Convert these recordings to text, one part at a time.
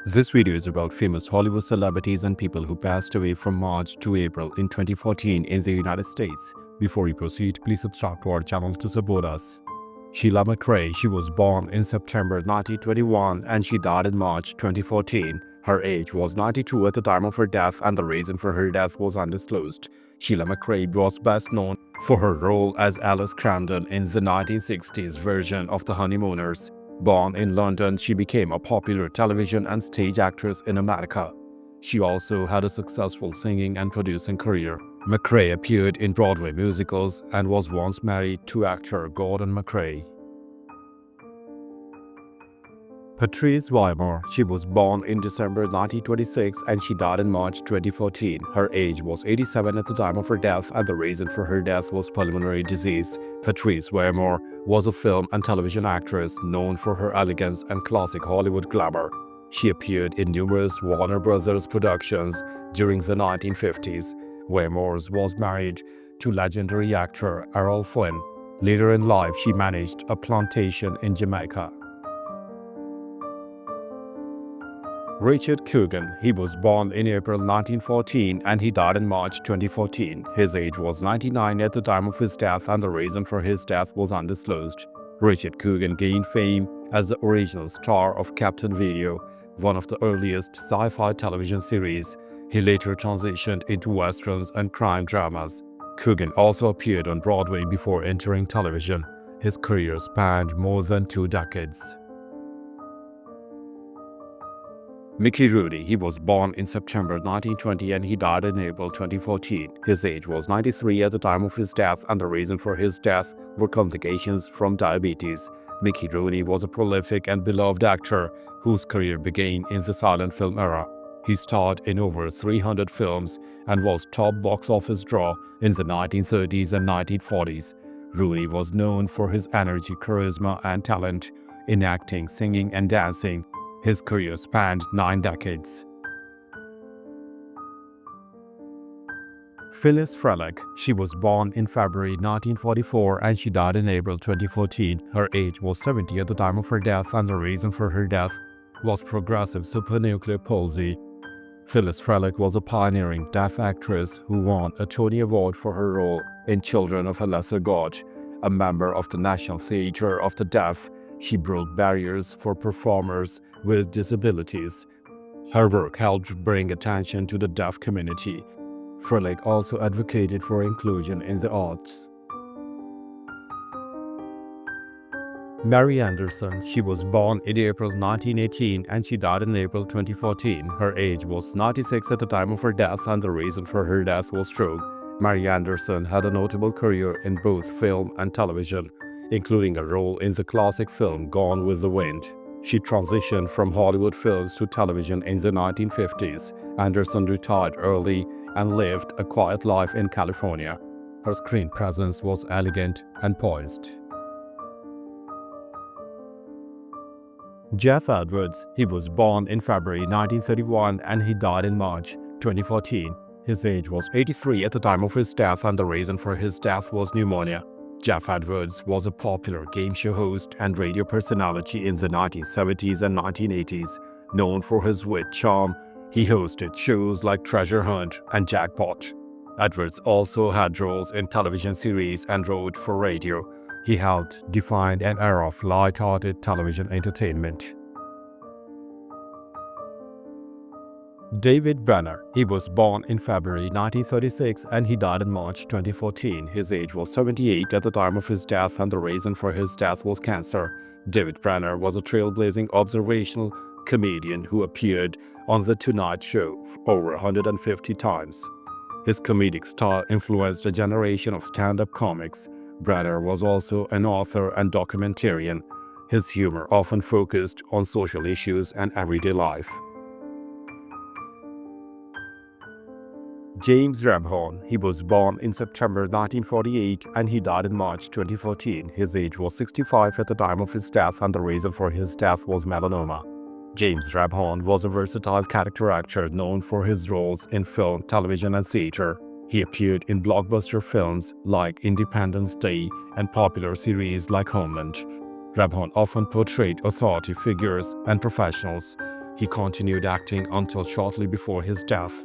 This video is about famous Hollywood celebrities and people who passed away from March to April in 2014 in the United States. Before we proceed, please subscribe to our channel to support us. Sheila McCrae, she was born in September 1921 and she died in March 2014. Her age was 92 at the time of her death and the reason for her death was undisclosed. Sheila McCrae was best known for her role as Alice Crandon in the 1960s version of The Honeymooners. Born in London, she became a popular television and stage actress in America. She also had a successful singing and producing career. McCrae appeared in Broadway musicals and was once married to actor Gordon McCrae. Patrice Wymore, she was born in December 1926 and she died in March 2014. Her age was 87 at the time of her death and the reason for her death was pulmonary disease. Patrice Wymore was a film and television actress known for her elegance and classic Hollywood glamour. She appeared in numerous Warner Brothers productions during the 1950s. Wymore was married to legendary actor R Flynn. Later in life, she managed a plantation in Jamaica. Richard Kugan, he was born in April 1914 and he died in March 2014. His age was 99 at the time of his death and the reason for his death was undisclosed. Richard Kugan gained fame as the original star of Captain Video, one of the earliest sci-fi television series. He later transitioned into westerns and crime dramas. Kugan also appeared on Broadway before entering television. His career spanned more than 2 decades. Mickey Rooney, he was born in September 1920 and he died in April 2014. His age was 93 at the time of his death and the reason for his death were complications from diabetes. Mickey Rooney was a prolific and beloved actor whose career began in the silent film era. He starred in over 300 films and was top box office draw in the 1930s and 1940s. Rooney was known for his energy, charisma, and talent in acting, singing, and dancing. His career spanned 9 decades. Phyllis Flynn, she was born in February 1944 and she died in April 2014. Her age was 70 at the time of her death and the reason for her death was progressive supranuclear palsy. Phyllis Flynn was a pioneering deaf actress who won a Tony Award for her role in Children of a Lesser God. A member of the National Theatre of the Deaf, she broke barriers for performers with disabilities. Her work helped bring attention to the deaf community. Flynn also advocated for inclusion in the arts. Mary Anderson, she was born in April 1918 and she died in April 2014. Her age was 96 at the time of her death and the reason for her death was stroke. Mary Anderson had a notable career in both film and television, including a role in the classic film Gone with the Wind. She transitioned from Hollywood films to television in the 1950s. Anderson retired early and lived a quiet life in California. Her screen presence was elegant and poised. Jeff Edwards, he was born in February 1931 and he died in March 2014. His age was 83 at the time of his death and the reason for his death was pneumonia. Jeff Edwards was a popular game show host and radio personality in the 1970s and 1980s. Known for his wit charm, he hosted shows like Treasure Hunt and Jackpot. Edwards also had roles in television series and wrote for radio. He helped define an era of light-hearted television entertainment. David Brenner, he was born in February 1936 and he died in March 2014. His age was 78 at the time of his death and the reason for his death was cancer. David Brenner was a trailblazing observational comedian who appeared on The Tonight Show over 150 times. His comedic style influenced a generation of stand-up comics. Brenner was also an author and documentarian. His humor often focused on social issues and everyday life. James Rebhorn, he was born in September 1948 and he died in March 2014. His age was 65 at the time of his death and the reason for his death was melanoma. James Rebhorn was a versatile character actor known for his roles in film, television, and theater. He appeared in blockbuster films like Independence Day and popular series like Homeland. Rebhorn often portrayed authority figures and professionals. He continued acting until shortly before his death.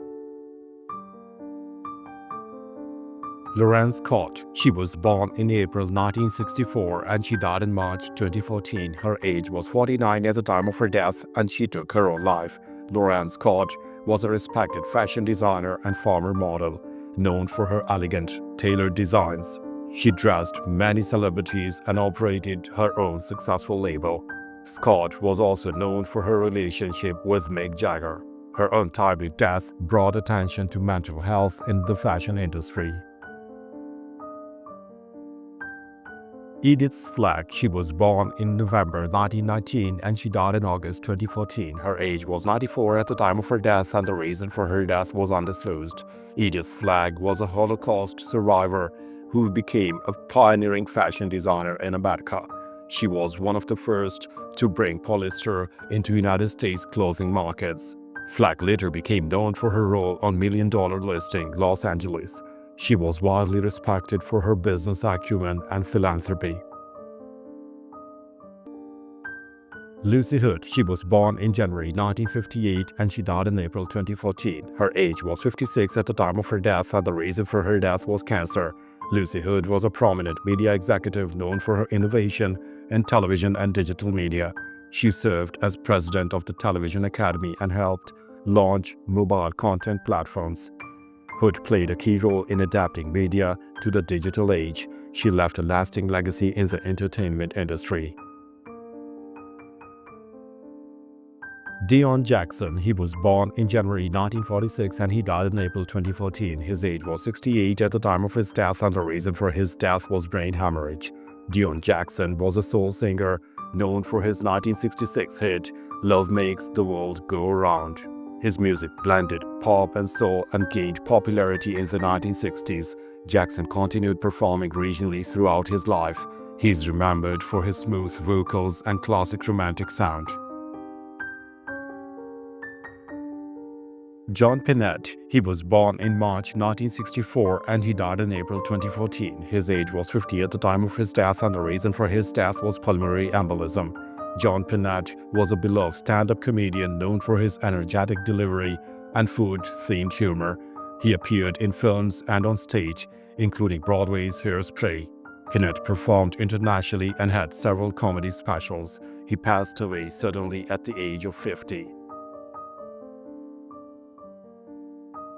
Lorraine Scott. She was born in April 1964 and she died in March 2014. Her age was 49 at the time of her death and she took her own life. Lorraine Scott was a respected fashion designer and former model, known for her elegant, tailored designs. She dressed many celebrities and operated her own successful label. Scott was also known for her relationship with Mick Jagger. Her untimely death brought attention to mental health in the fashion industry. Edith Flack. She was born in November 1919 and she died in August 2014. Her age was 94 at the time of her death and the reason for her death was undisclosed. Edith Flack was a Holocaust survivor who became a pioneering fashion designer in America. She was one of the first to bring polyester into United States clothing markets. Flack later became known for her role on $1 Million Listing Los Angeles. She was widely respected for her business acumen and philanthropy. Lucy Hood. She was born in January 1958 and she died in April 2014. Her age was 56 at the time of her death and the reason for her death was cancer. Lucy Hood was a prominent media executive known for her innovation in television and digital media. She served as president of the Television Academy and helped launch mobile content platforms. Hood played a key role in adapting media to the digital age. She left a lasting legacy in the entertainment industry. Dion Jackson. He was born in January 1946 and he died in April 2014. His age was 68 at the time of his death and the reason for his death was brain hemorrhage. Dion Jackson was a soul singer known for his 1966 hit, Love Makes the World Go Round. His music blended pop and soul and gained popularity in the 1960s. Jackson continued performing regionally throughout his life. He is remembered for his smooth vocals and classic romantic sound. John Pinette. He was born in March 1964 and he died in April 2014. His age was 50 at the time of his death and the reason for his death was pulmonary embolism. John Pinette was a beloved stand-up comedian known for his energetic delivery and food-themed humor. He appeared in films and on stage, including Broadway's Hairspray. Pinette performed internationally and had several comedy specials. He passed away suddenly at the age of 50.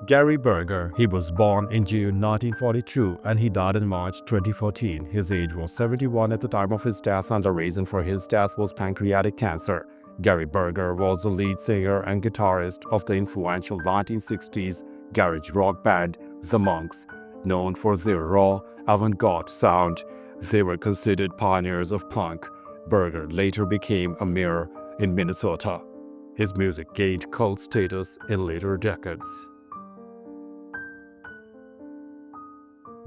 Gary Berger. He was born in June 1942 and he died in March 2014. His age was 71 at the time of his death and the reason for his death was pancreatic cancer. Gary Berger was the lead singer and guitarist of the influential 1960s garage rock band The Monks. Known for their raw, avant-garde sound, they were considered pioneers of punk. Berger later became a mayor in Minnesota. His music gained cult status in later decades.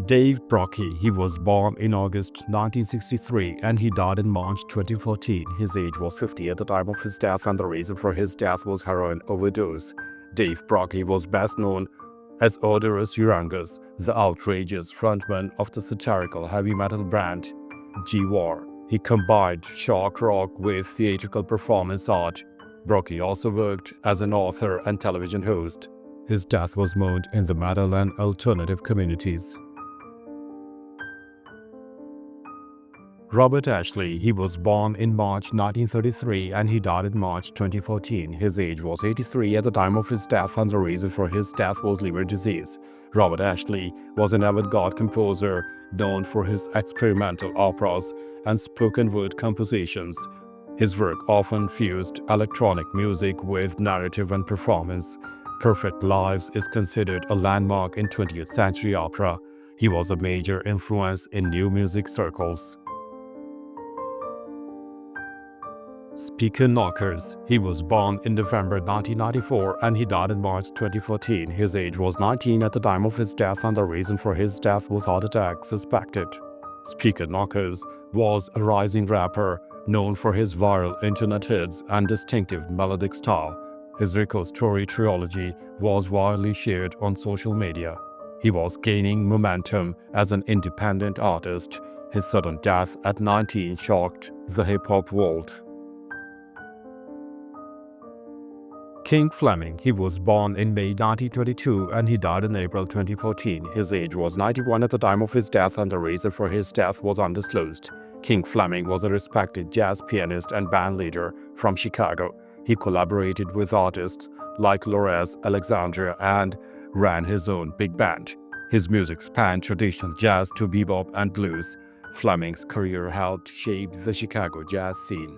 Dave Brocky. He was born in August 1963 and he died in March 2014. His age was 50 at the time of his death and the reason for his death was heroin overdose. Dave Brocky was best known as Odorous Urangus, the outrageous frontman of the satirical heavy metal band G-War. He combined shock rock with theatrical performance art. Brocky also worked as an author and television host. His death was mourned in the metal and alternative communities. Robert Ashley. He was born in March 1933 and he died in March 2014. His age was 83 at the time of his death and the reason for his death was liver disease. Robert Ashley was an avant-garde composer known for his experimental operas and spoken word compositions. His work often fused electronic music with narrative and performance. Perfect Lives is considered a landmark in 20th century opera. He was a major influence in new music circles. Speaker Knuckles. He was born in November 1994 and he died in March 2014. His age was 19 at the time of his death and the reason for his death was heart attack suspected. Speaker Knuckles was a rising rapper known for his viral internet hits and distinctive melodic style. His Rico's Tory trilogy was widely shared on social media. He was gaining momentum as an independent artist. His sudden death at 19 shocked the hip-hop world. King Fleming, he was born in May 1922 and he died in April 2014. His age was 91 at the time of his death and the reason for his death was undisclosed. King Fleming was a respected jazz pianist and band leader from Chicago. He collaborated with artists like Lores Alexandria and ran his own big band. His music spanned traditional jazz to bebop and blues. Fleming's career helped shape the Chicago jazz scene.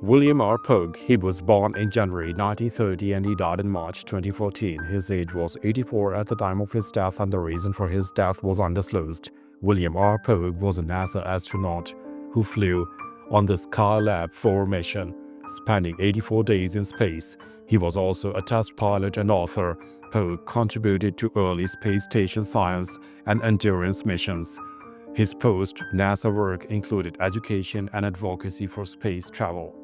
William R Pog, he was born in January 1930 and he died in March 2014. His age was 84 at the time of his death and the reason for his death was undisclosed. William R Pog was a NASA astronaut who flew on the Skylab 4 mission, spending 84 days in space. He was also a test pilot and author. Pog contributed to early space station science and endurance missions. His post-NASA work included education and advocacy for space travel.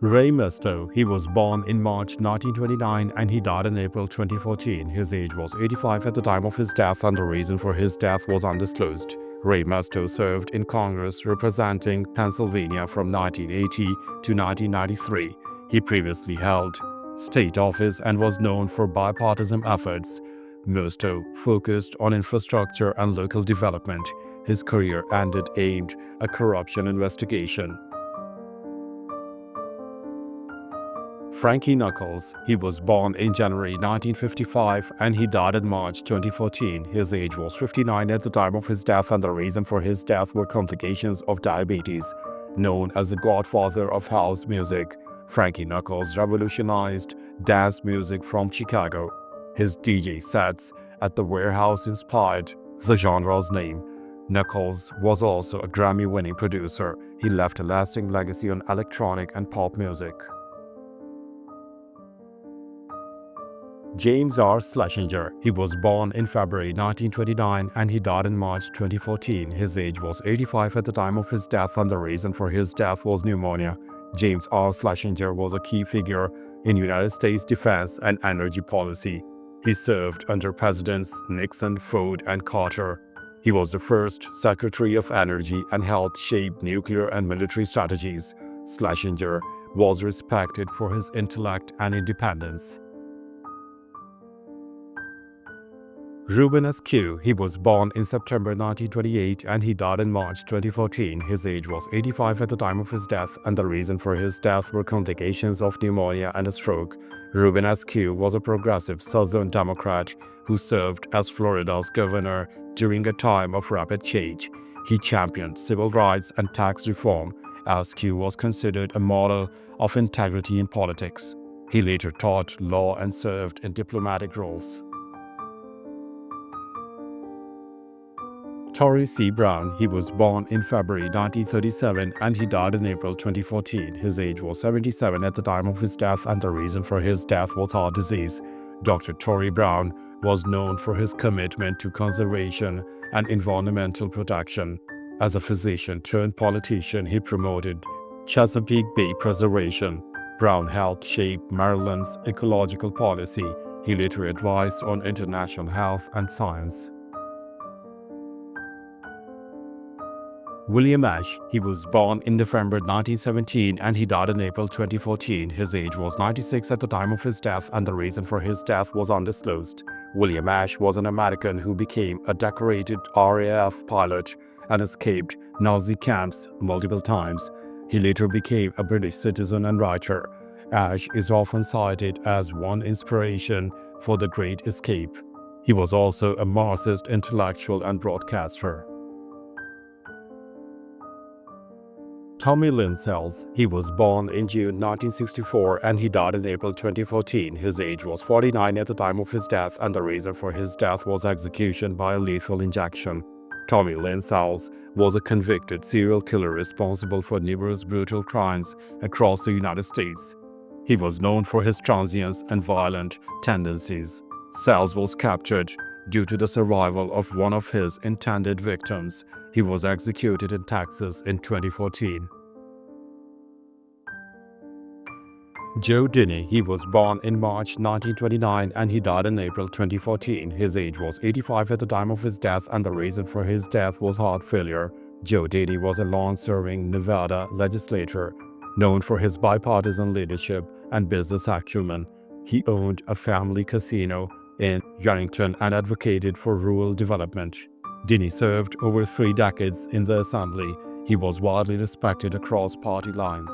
Ray Mesto, he was born in March 1929 and he died in April 2014. His age was 85 at the time of his death and the reason for his death was undisclosed. Ray Mesto served in Congress representing Pennsylvania from 1980 to 1993. He previously held state office and was known for bipartisan efforts. Mesto focused on infrastructure and local development. His career ended aimed at corruption investigation. Frankie Knuckles, he was born in January 1955 and he died in March 2014. His age was 59 at the time of his death and the reason for his death were complications of diabetes. Known as the godfather of house music, Frankie Knuckles revolutionized dance music from Chicago. His DJ sets at the warehouse inspired the genre's name. Knuckles was also a Grammy-winning producer. He left a lasting legacy on electronic and pop music. James R Slashinger, he was born in February 1929 and he died in March 2014. His age was 85 at the time of his death and the reason for his death was pneumonia. James R Slashinger was a key figure in United States defense and energy policy. He served under Presidents Nixon, Ford, and Carter. He was the first Secretary of Energy and helped shape nuclear and military strategies. Slashinger was respected for his intellect and independence. Reuben Q, he was born in September 1928 and he died in March 2014. His age was 85 at the time of his death and the reason for his death were complications of pneumonia and a stroke. Reuben Q was a progressive Southern Democrat who served as Florida's governor during a time of rapid change. He championed civil rights and tax reform. Q was considered a model of integrity in politics. He later taught law and served in diplomatic roles. Tory C Brown, he was born in February 1937 and he died in April 2014. His age was 77 at the time of his death and the reason for his death was heart disease. Dr. Tory Brown was known for his commitment to conservation and environmental protection. As a physician turned politician, he promoted Chesapeake Bay preservation. Brown helped shape Maryland's ecological policy. He later advised on international health and science. William Ash, he was born in November 1917 and he died in April 2014. His age was 96 at the time of his death and the reason for his death was undisclosed. William Ash was an American who became a decorated RAF pilot and escaped Nazi camps multiple times. He later became a British citizen and writer. Ash is often cited as one inspiration for the Great Escape. He was also a Marxist intellectual and broadcaster. Tommy Lynn Sells, he was born in June 1964 and he died in April 2014. His age was 49 at the time of his death and the reason for his death was execution by a lethal injection. Tommy Lynn Sells was a convicted serial killer responsible for numerous brutal crimes across the United States. He was known for his transience and violent tendencies. Sells was captured due to the survival of one of his intended victims. He was executed in Texas in 2014. Joe Denny, he was born in March 1929 and he died in April 2014. His age was 85 at the time of his death and the reason for his death was heart failure. Joe Denny was a long-serving Nevada legislator known for his bipartisan leadership and business acumen. He owned a family casino in Yankton and advocated for rural development. Denny served over 3 decades in the assembly. He was widely respected across party lines.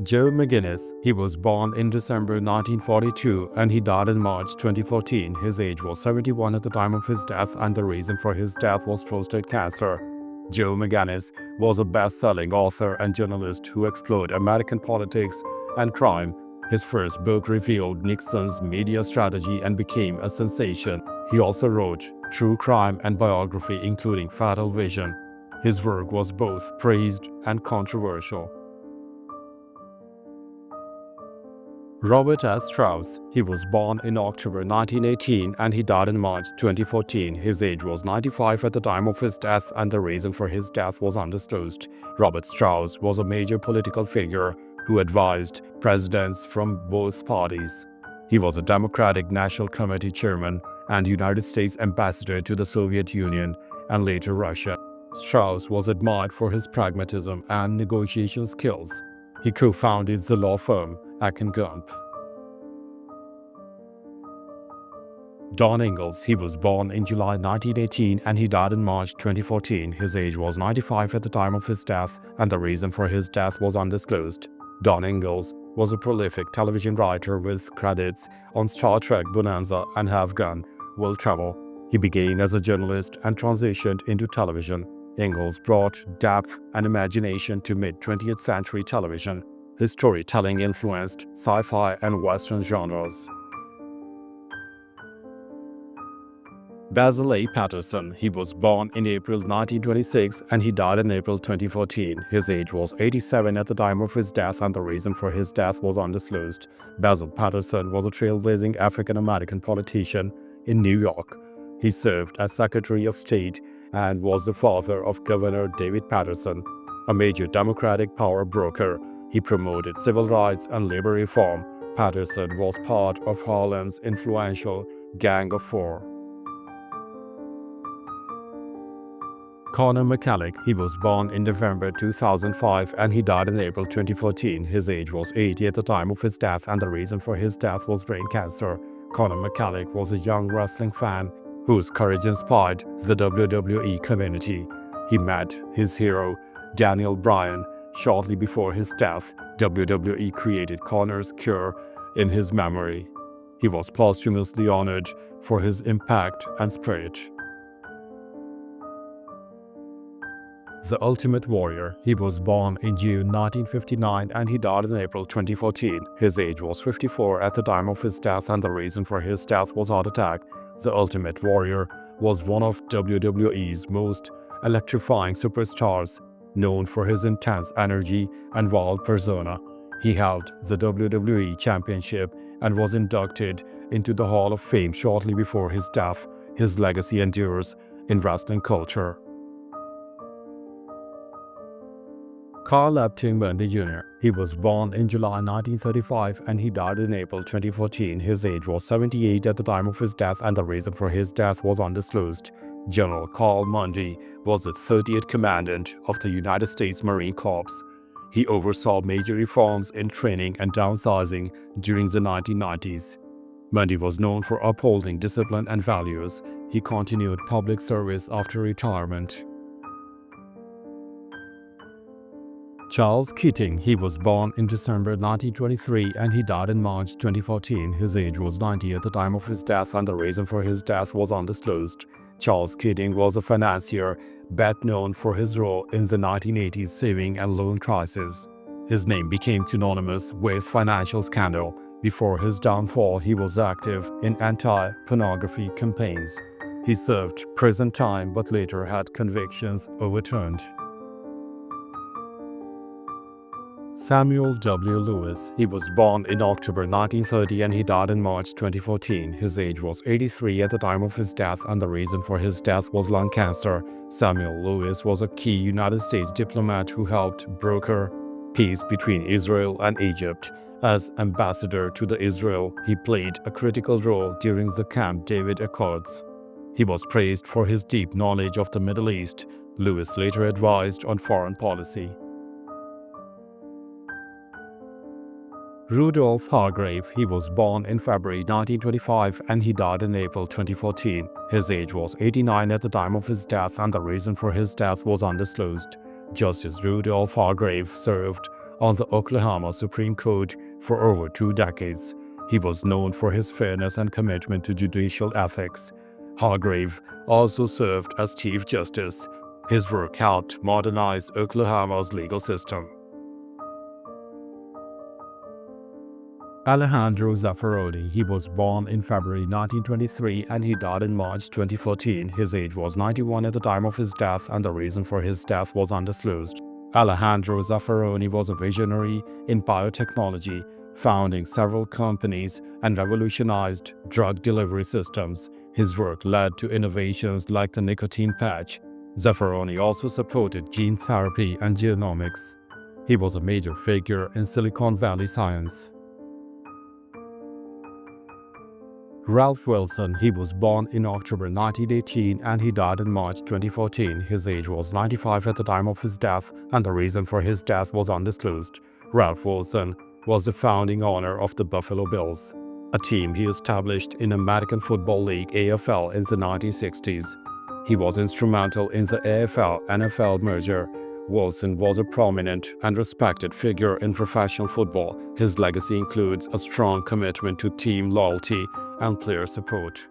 Joe McGinniss, he was born in December 1942 and he died in March 2014. His age was 71 at the time of his death, and the reason for his death was prostate cancer. Joe McGinniss was a best-selling author and journalist who explored American politics and crime. His first book revealed Nixon's media strategy and became a sensation. He also wrote true crime and biography, including Fatal Vision. His work was both praised and controversial. Robert S. Strauss, he was born in October 1918 and he died in March 2014. His age was 95 at the time of his death, and the reason for his death was undisclosed. Robert Strauss was a major political figure who advised presidents from both parties. He was a Democratic National Committee chairman and United States ambassador to the Soviet Union and later Russia. Strauss was admired for his pragmatism and negotiation skills. He co-founded the law firm Gump. Don Engles, he was born in July 1918 and he died in March 2014. His age was 95 at the time of his death, and the reason for his death was undisclosed. Don Engles was a prolific television writer with credits on Star Trek Bonanza and Have Gun, Will Travel. He began as a journalist and transitioned into television. Engles brought depth and imagination to mid-20th century television. His storytelling influenced sci-fi and Western genres. Basil A. Patterson, he was born in April 1926 and he died in April 2014. His age was 87 at the time of his death, and the reason for his death was undisclosed. Basil Patterson was a trailblazing African-American politician in New York. He served as Secretary of State and was the father of Governor David Patterson, a major Democratic power broker. He promoted civil rights and labor reform. Patterson was part of Harlem's influential Gang of Four. Connor McCallik, he was born in November 2005 and he died in April 2014. His age was 80 at the time of his death, and the reason for his death was brain cancer. Connor McCallik was a young wrestling fan whose courage inspired the WWE community. He met his hero, Daniel Bryan, shortly before his death. WWE created Connor's cure in his memory. He was posthumously honored for his impact and spirit. The Ultimate Warrior, he was born in June 1959 and he died in April 2014. His age was 54 at the time of his death, and the reason for his death was heart attack. The Ultimate Warrior was one of WWE's most electrifying superstars, known for his intense energy and wild persona. He held the WWE Championship and was inducted into the Hall of Fame shortly before his death. His legacy endures in wrestling culture. Carl Upton Mundy Jr. He was born in July 1935 and he died in April 2014. His age was 78 at the time of his death, and the reason for his death was undisclosed. General Carl Mundy was the 30th Commandant of the United States Marine Corps. He oversaw major reforms in training and downsizing during the 1990s. Mundy was known for upholding discipline and values. He continued public service after retirement. Charles Keating, he was born in December 1923 and he died in March 2014. His age was 90 at the time of his death, and the reason for his death was undisclosed. Charles Keating was a financier best known for his role in the 1980s saving and loan crisis. His name became synonymous with financial scandal. Before his downfall, he was active in anti-pornography campaigns. He served prison time but later had convictions overturned. Samuel W. Lewis, he was born in October 1930 and he died in March 2014. His age was 83 at the time of his death, and the reason for his death was lung cancer. Samuel Lewis was a key United States diplomat who helped broker peace between Israel and Egypt. As ambassador to Israel, he played a critical role during the Camp David Accords. He was praised for his deep knowledge of the Middle East. Lewis later advised on foreign policy. Rudolf Hargrave, he was born in February 1925 and he died in April 2014. His age was 89 at the time of his death and the reason for his death was undisclosed. Justice Rudolf Hargrave served on the Oklahoma Supreme Court for over 2 decades. He was known for his fairness and commitment to judicial ethics. Hargrave also served as Chief Justice. His work helped modernize Oklahoma's legal system. Alejandro Zafferoni, he was born in February 1923 and he died in March 2014. His age was 91 at the time of his death and the reason for his death was undisclosed. Alejandro Zafferoni was a visionary in biotechnology, founding several companies and revolutionized drug delivery systems. His work led to innovations like the nicotine patch. Zafferoni also supported gene therapy and genomics. He was a major figure in Silicon Valley science. Ralph Wilson, he was born in October 1918 and he died in March 2014. His age was 95 at the time of his death and the reason for his death was undisclosed. Ralph Wilson was the founding owner of the Buffalo Bills, a team he established in American Football League AFL in the 1960s. He was instrumental in the AFL-NFL merger. Wilson was a prominent and respected figure in professional football. His legacy includes a strong commitment to team loyalty and player support.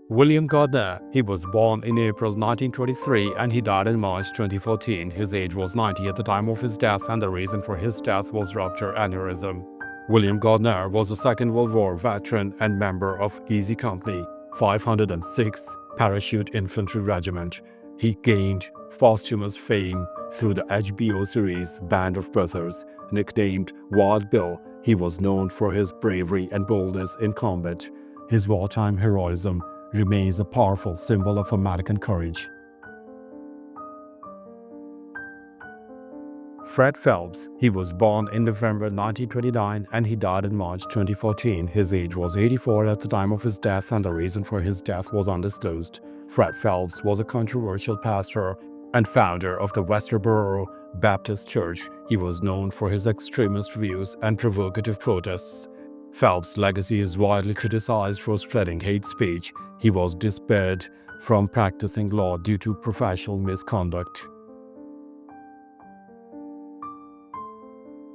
William Gardner, he was born in April 1923 and he died in March 2014. His age was 90 at the time of his death and the reason for his death was rupture aneurysm. William Gardner was a Second World War veteran and member of Easy Company, 506th Parachute Infantry Regiment. He gained posthumous fame through the HBO series Band of Brothers. Nicknamed Wild Bill, he was known for his bravery and boldness in combat. His wartime heroism remains a powerful symbol of American courage. Fred Phelps, he was born in November 1929 and he died in March 2014. His age was 84 at the time of his death and the reason for his death was undisclosed. Fred Phelps was a controversial pastor and founder of the Westerboro Baptist Church. He was known for his extremist views and provocative protests. Phelps' legacy is widely criticized for spreading hate speech. He was disbarred from practicing law due to professional misconduct.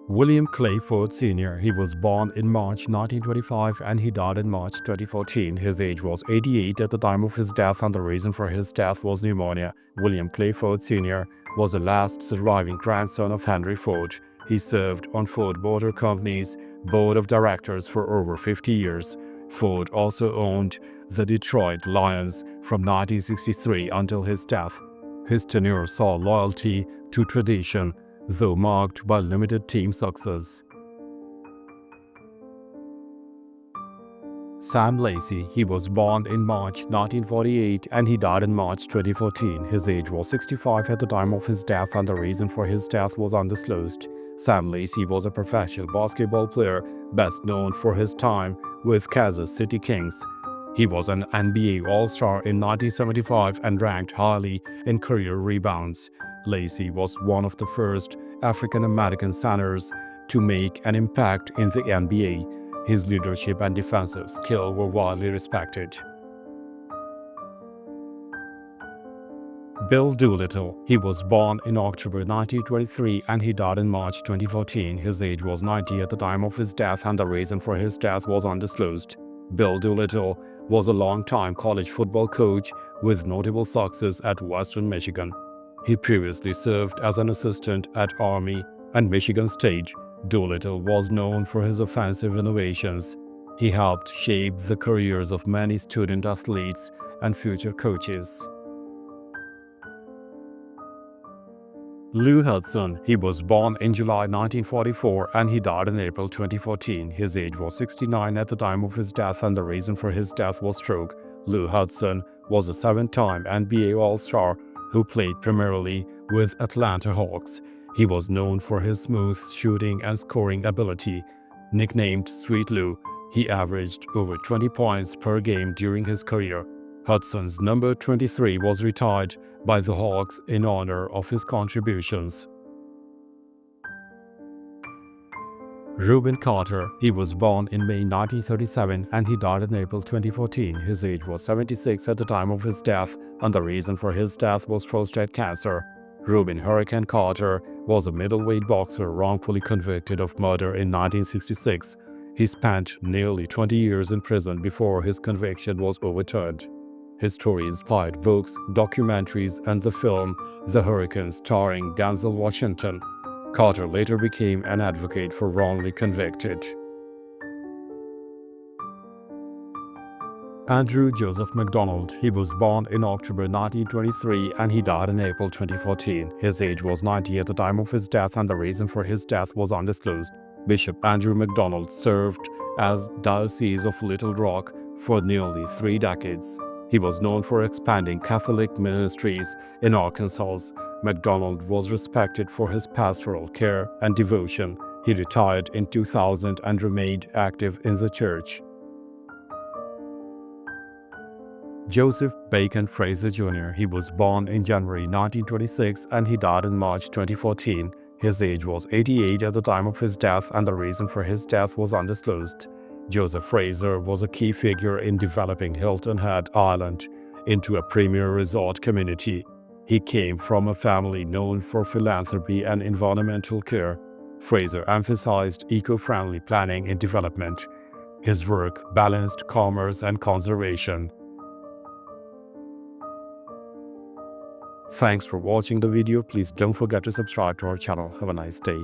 William Clayford Sr., he was born in March 1925 and he died in March 2014. His age was 88 at the time of his death and the reason for his death was pneumonia. William Clayford Sr. was the last surviving grandson of Henry Ford. He served on Ford Motor Company's board of directors for over 50 years. Ford also owned the Detroit Lions from 1963 until his death. His tenure saw loyalty to tradition, though marked by limited team success. Sam Lacey, he was born in March 1948 and he died in March 2014. His age was 65 at the time of his death and the reason for his death was undisclosed. Sam Lacey was a professional basketball player best known for his time with Kansas City Kings. He was an NBA All-Star in 1975 and ranked highly in career rebounds. Lacey was one of the first African-American centers to make an impact in the NBA. His leadership and defensive skill were widely respected. Bill Doolittle, he was born in October 1923 and he died in March 2014. His age was 90 at the time of his death and the reason for his death was undisclosed. Bill Doolittle was a long-time college football coach with notable success at Western Michigan. He previously served as an assistant at Army and Michigan State. Doolittle was known for his offensive innovations. He helped shape the careers of many student athletes and future coaches. Lou Hudson, he was born in July 1944 and he died in April 2014. His age was 69 at the time of his death and the reason for his death was stroke. Lou Hudson was a 7-time NBA All-Star who played primarily with Atlanta Hawks. He was known for his smooth shooting and scoring ability. Nicknamed Sweet Lou, He averaged over 20 points per game during his career. Hudson's number 23 was retired by the Hawks in honor of his contributions. Ruben Carter. He was born in May 1937 and he died in April 2014. His age was 76 at the time of his death, and the reason for his death was prostate cancer. Ruben "Hurricane" Carter was a middleweight boxer wrongfully convicted of murder in 1966. He spent nearly 20 years in prison before his conviction was overturned. His story inspired books, documentaries, and the film The Hurricane starring Denzel Washington. Carter later became an advocate for wrongly convicted. Andrew Joseph McDonald. He was born in October 1923 and he died in April 2014. His age was 90 at the time of his death, and the reason for his death was undisclosed. Bishop Andrew McDonald served as Diocese of Little Rock for nearly 3 decades. He was known for expanding Catholic ministries in Arkansas. McDonald was respected for his pastoral care and devotion. He retired in 2000 and remained active in the church. Joseph Bacon Fraser Jr. He was born in January 1926 and he died in March 2014. His age was 88 at the time of his death, and the reason for his death was undisclosed. Joseph Fraser was a key figure in developing Hilton Head Island into a premier resort community. He came from a family known for philanthropy and environmental care. Fraser emphasized eco-friendly planning and development. His work balanced commerce and conservation. Thanks for watching the video. Please don't forget to subscribe to our channel. Have a nice day.